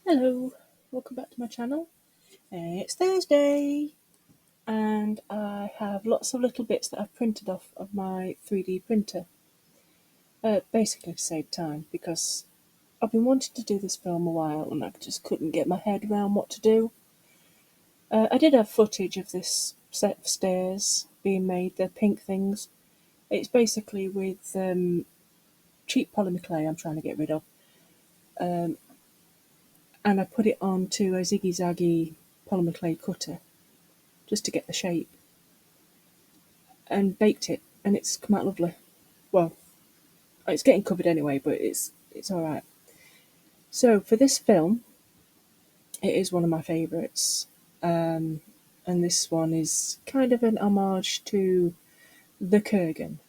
Hello, welcome back to my channel. It's Thursday and I have lots of little bits that I've printed off of my 3D printer, basically to save time because I've been wanting to do this film a while and I just couldn't get my head around what to do. I did have footage of this set of stairs being made, the pink things. It's basically with cheap polymer clay I'm trying to get rid of. And I put it onto a ziggy zaggy polymer clay cutter just to get the shape, and baked it, and it's come out lovely. Well, it's getting covered anyway, but it's all right. So for this film, it is one of my favourites, and this one is kind of an homage to the Kurgan.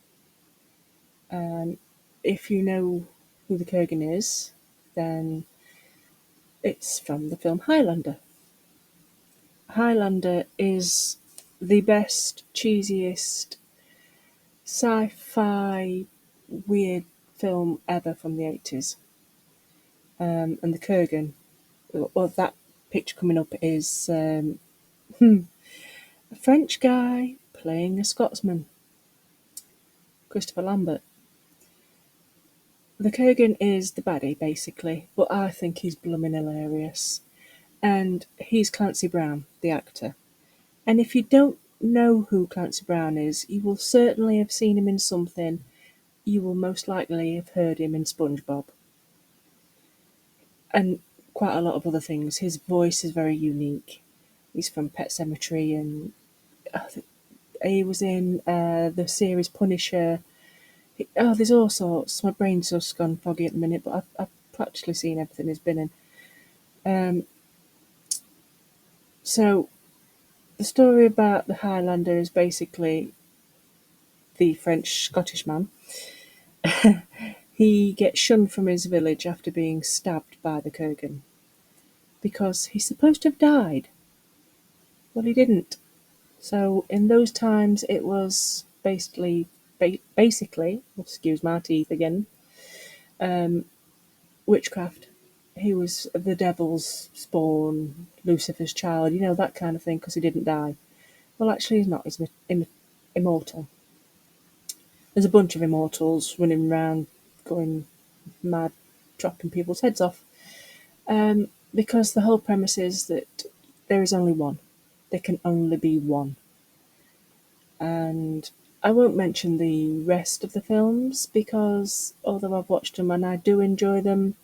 If you know who the Kurgan is, then it's from the film Highlander. Highlander is the best, cheesiest sci-fi weird film ever from the 80's. And the Kurgan, well, that picture coming up is a French guy playing a Scotsman, Christopher Lambert. The Kurgan is the baddie, basically, but I think he's blooming hilarious. And he's Clancy Brown, the actor. And if you don't know who Clancy Brown is, you will certainly have seen him in something. You will most likely have heard him in SpongeBob. And quite a lot of other things. His voice is very unique. He's from Pet Sematary, and he was in the series Punisher. There's all sorts. My brain's just gone foggy at the minute, but I've practically seen everything he's been in. So the story about the Highlander is basically the French Scottish man. He gets shunned from his village after being stabbed by the Kurgan because he's supposed to have died. Well, he didn't. So in those times, it was basically, excuse my teeth again, witchcraft. He was the devil's spawn, Lucifer's child, that kind of thing, because he didn't die. Well, actually, he's not. He's immortal. There's a bunch of immortals running around, going mad, chopping people's heads off, because the whole premise is that there is only one. There can only be one. And I won't mention the rest of the films because although I've watched them and I do enjoy them,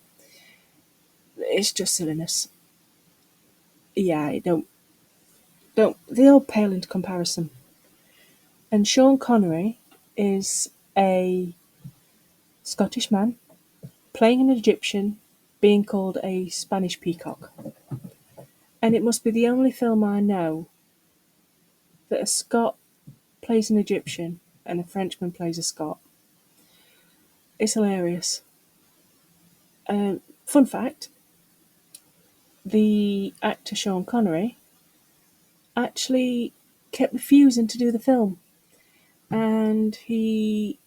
it's just silliness. Yeah, don't they all pale into comparison. And Sean Connery is a Scottish man playing an Egyptian being called a Spanish peacock. And it must be the only film I know that a Scot plays an Egyptian and a Frenchman plays a Scot. It's hilarious. Fun fact, the actor Sean Connery actually kept refusing to do the film. And he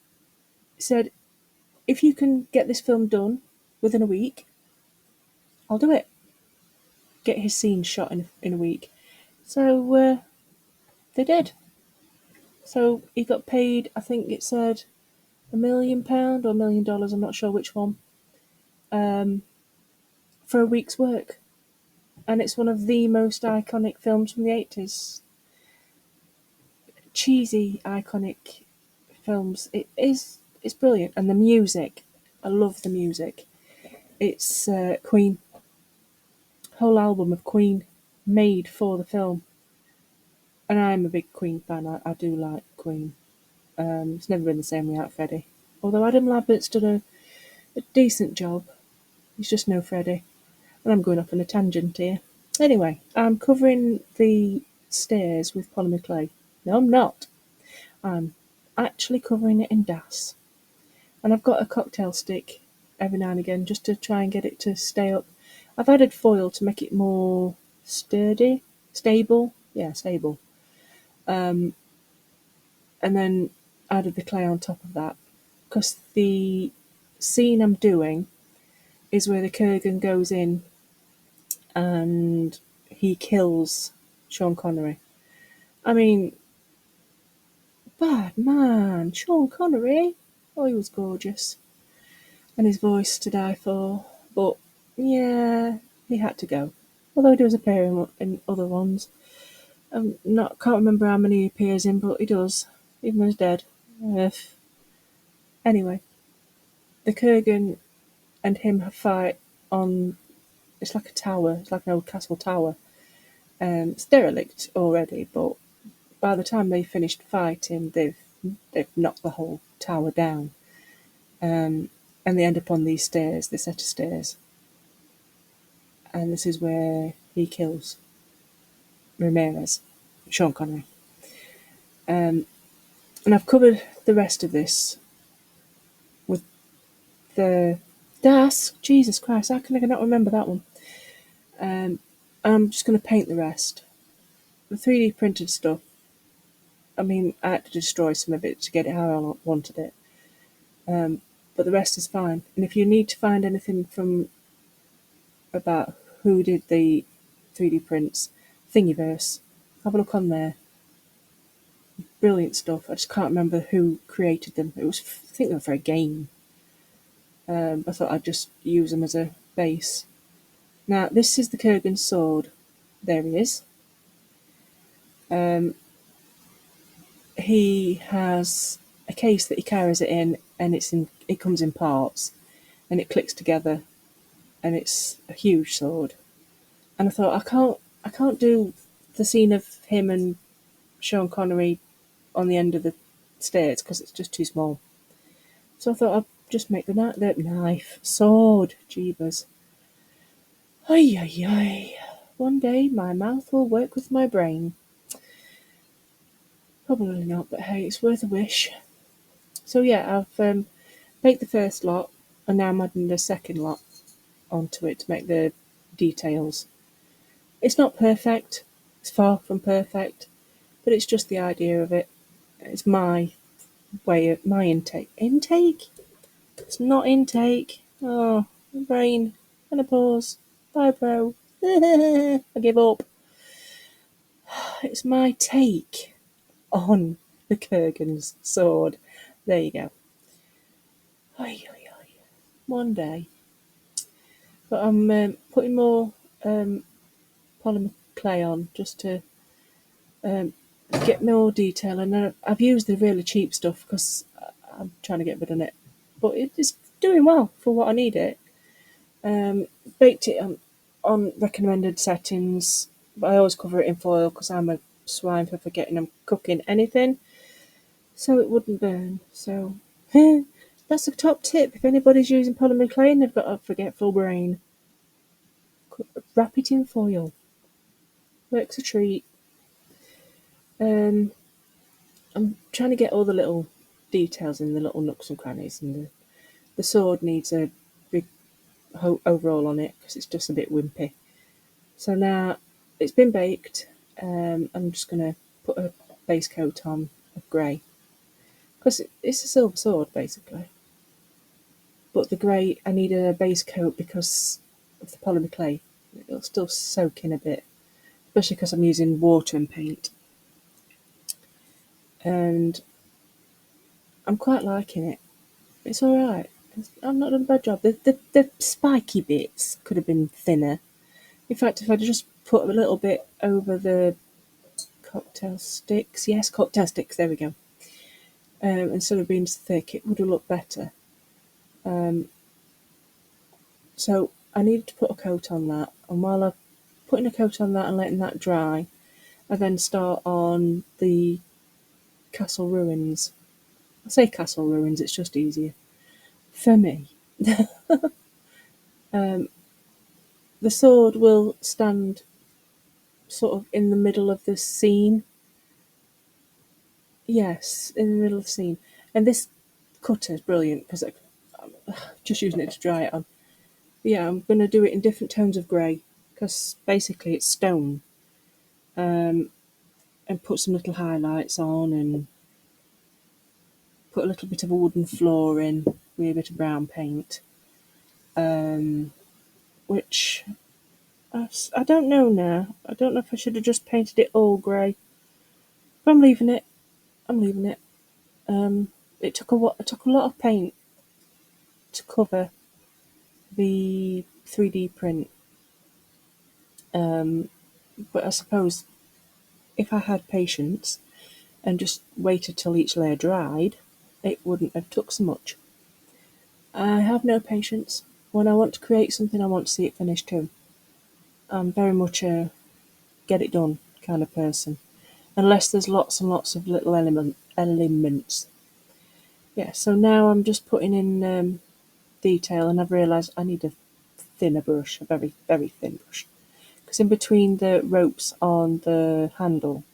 said, if you can get this film done within a week, I'll do it. Get his scenes shot in a week. So they did. So he got paid, I think it said £1 million or $1 million, I'm not sure which one, for a week's work. And it's one of the most iconic films from the 80's. Cheesy, iconic films. It's brilliant. And the music, I love the music. It's Queen. Whole album of Queen made for the film. And I'm a big Queen fan. I do like Queen. It's never been the same without Freddie. Although Adam Lambert's done a decent job. He's just no Freddie. And I'm going off on a tangent here. Anyway, I'm covering the stairs with polymer clay. No, I'm not. I'm actually covering it in DAS. And I've got a cocktail stick every now and again just to try and get it to stay up. I've added foil to make it more stable. Yeah, stable. And then added the clay on top of that. Because the scene I'm doing is where the Kurgan goes in and he kills Sean Connery. I mean, bad man, Sean Connery. Oh, he was gorgeous, and his voice to die for. But yeah, he had to go. Although he does appear in other ones. Can't remember how many he appears in, but he does, even though he's dead. Uh, anyway, the Kurgan and him fight on. It's like a tower. It's like an old castle tower. It's derelict already, but by the time they finished fighting, they've knocked the whole tower down. And they end up on these stairs, this set of stairs. And this is where he kills Ramirez, Sean Connery. And I've covered the rest of this with the Das. Jesus Christ, how can I not remember that one? I'm just going to paint the rest. The 3D printed stuff, I mean, I had to destroy some of it to get it how I wanted it. But the rest is fine. And if you need to find anything from about who did the 3D prints, Thingiverse, have a look on there. Brilliant stuff. I just can't remember who created them. It was, I think they were for a game. I thought I'd just use them as a base. Now, this is the Kurgan sword. There he is. He has a case that he carries it in, and it comes in parts, and it clicks together, and it's a huge sword. And I thought I can't do the scene of him and Sean Connery on the end of the stairs because it's just too small. So I thought I'd just make the knife sword. Jeebus. Ay ay ay. One day my mouth will work with my brain. Probably not, but hey, it's worth a wish. So yeah, I've baked the first lot, and now I'm adding the second lot onto it to make the details. It's not perfect. It's far from perfect, but it's just the idea of it. It's my way of my intake. Intake? It's not intake. Oh, my brain. Menopause. Bye, bro. I give up. It's my take on the Kurgan's sword. There you go. Oy, oy, oy. One day. But I'm putting more polymer clay on just to get more detail. And I've used the really cheap stuff because I'm trying to get rid of it. But it's doing well for what I need it. Baked it on recommended settings, but I always cover it in foil because I'm a swine for forgetting I'm cooking anything, so it wouldn't burn. So that's a top tip. If anybody's using polymer clay and they've got a forgetful brain, wrap it in foil. Works a treat. I'm trying to get all the little details in the little nooks and crannies, and the sword needs a big overall on it because it's just a bit wimpy. So now it's been baked. I'm just going to put a base coat on of grey because it's a silver sword basically. But the grey, I need a base coat because of the polymer clay. It'll still soak in a bit, especially because I'm using water and paint. And I'm quite liking it. It's alright. I'm not done a bad job. The spiky bits could have been thinner. In fact, if I'd just put a little bit over the cocktail sticks, yes, cocktail sticks, there we go. Instead of being thick, it would have looked better. So I needed to put a coat on that, and while I'm putting a coat on that and letting that dry, I then start on the castle ruins. I say castle ruins, it's just easier for me. The sword will stand sort of in the middle of the scene. Yes, in the middle of the scene. And this cutter is brilliant because I'm just using it to dry it on. But yeah, I'm going to do it in different tones of grey because basically it's stone. And put some little highlights on and put a little bit of a wooden floor in with a bit of brown paint. Which I don't know now. I don't know if I should have just painted it all grey. But I'm leaving it. I'm leaving it. It took a lot of paint to cover the 3D print. But I suppose if I had patience and just waited till each layer dried, it wouldn't have took so much. I have no patience. When I want to create something, I want to see it finished too. I'm very much a get it done kind of person, unless there's lots and lots of little elements. Yeah, so now I'm just putting in detail, and I've realised I need a thinner brush, a very, very thin brush. Because in between the ropes on the handle,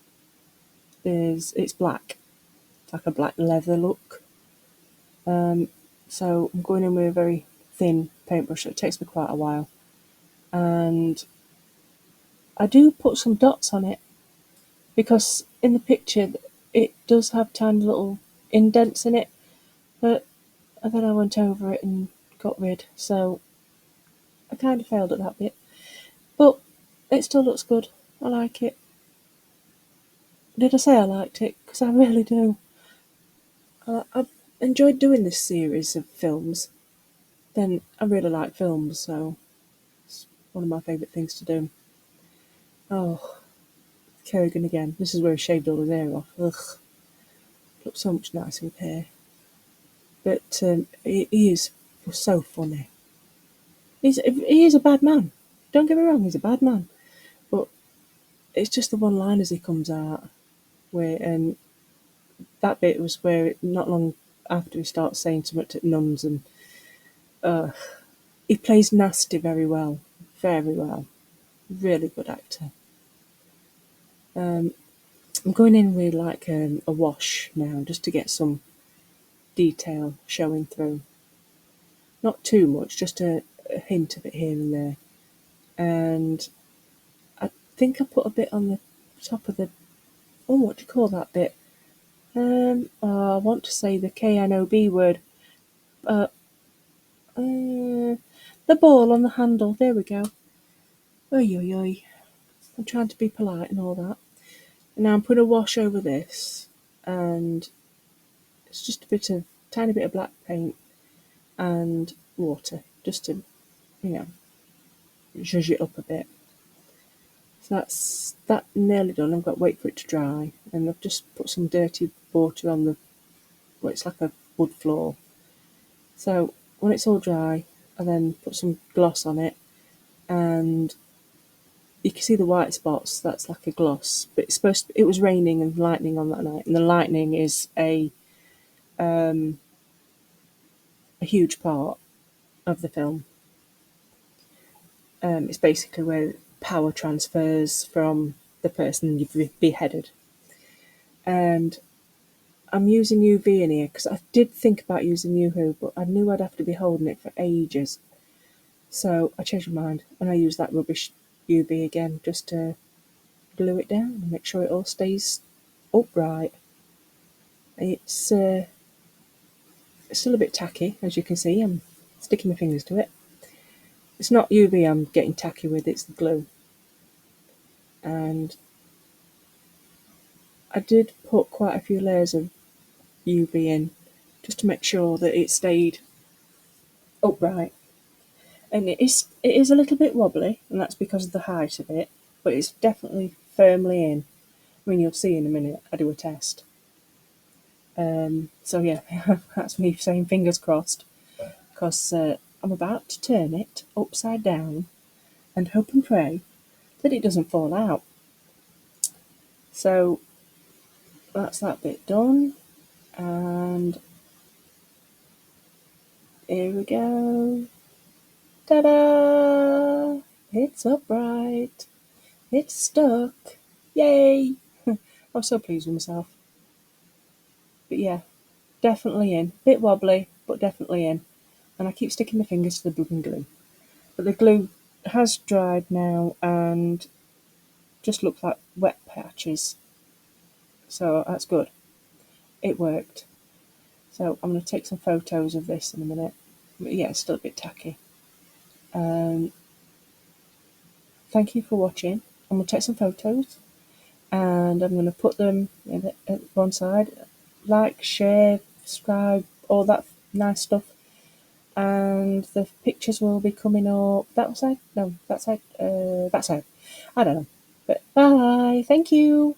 it's black. It's like a black leather look. So I'm going in with a very thin paintbrush. It takes me quite a while. And I do put some dots on it because in the picture it does have tiny little indents in it, but then I went over it and got rid. So I kind of failed at that bit. But it still looks good. I like it. Did I say I liked it? Because I really do. I've enjoyed doing this series of films. Then I really like films, so it's one of my favourite things to do. Oh, Kurgan again. This is where he shaved all his hair off. Ugh. Looks so much nicer with hair. But he is so funny. He is a bad man. Don't get me wrong, he's a bad man. But it's just the one-liners he comes out where, and that bit was where not long after he starts saying something to nuns, and he plays nasty very well, very well. Really good actor. I'm going in with like a wash now just to get some detail showing through. Not too much, just a hint of it here and there. And I think I put a bit on the top of the, oh, what do you call that bit? I want to say the KNOB word. Uh, the ball on the handle. There we go. Oi, oi, oi. I'm trying to be polite and all that. And now I'm putting a wash over this, and it's just a tiny bit of black paint and water, just to, you know, zhuzh it up a bit. So that's that nearly done. I've got to wait for it to dry, and I've just put some dirty water on the, well, it's like a wood floor. So when it's all dry, I then put some gloss on it, and you can see the white spots. That's like a gloss, but it was raining and lightning on that night, and the lightning is a huge part of the film. It's basically where power transfers from the person you've beheaded, and I'm using UV in here because I did think about using UV, but I knew I'd have to be holding it for ages. So I changed my mind and I used that rubbish UV again just to glue it down and make sure it all stays upright. It's still a bit tacky, as you can see. I'm sticking my fingers to it. It's not UV I'm getting tacky with, it's the glue. And I did put quite a few layers of UV in just to make sure that it stayed upright. And it is a little bit wobbly, and that's because of the height of it, but it's definitely firmly in. I mean, you'll see in a minute. I do a test. So yeah, that's me saying fingers crossed, because I'm about to turn it upside down and hope and pray that it doesn't fall out. So that's that bit done, and here we go. Ta-da! It's upright. It's stuck. Yay! I'm so pleased with myself. But yeah, definitely in. Bit wobbly, but definitely in. And I keep sticking my fingers to the blooming glue. But the glue has dried now and just looks like wet patches. So that's good. It worked. So I'm going to take some photos of this in a minute. But yeah, it's still a bit tacky. Um, thank you for watching. I'm going to take some photos and I'm going to put them at one side. Like, share, subscribe, all that nice stuff. And the pictures will be coming up that side. No, that side. That side. I don't know. But bye. Thank you.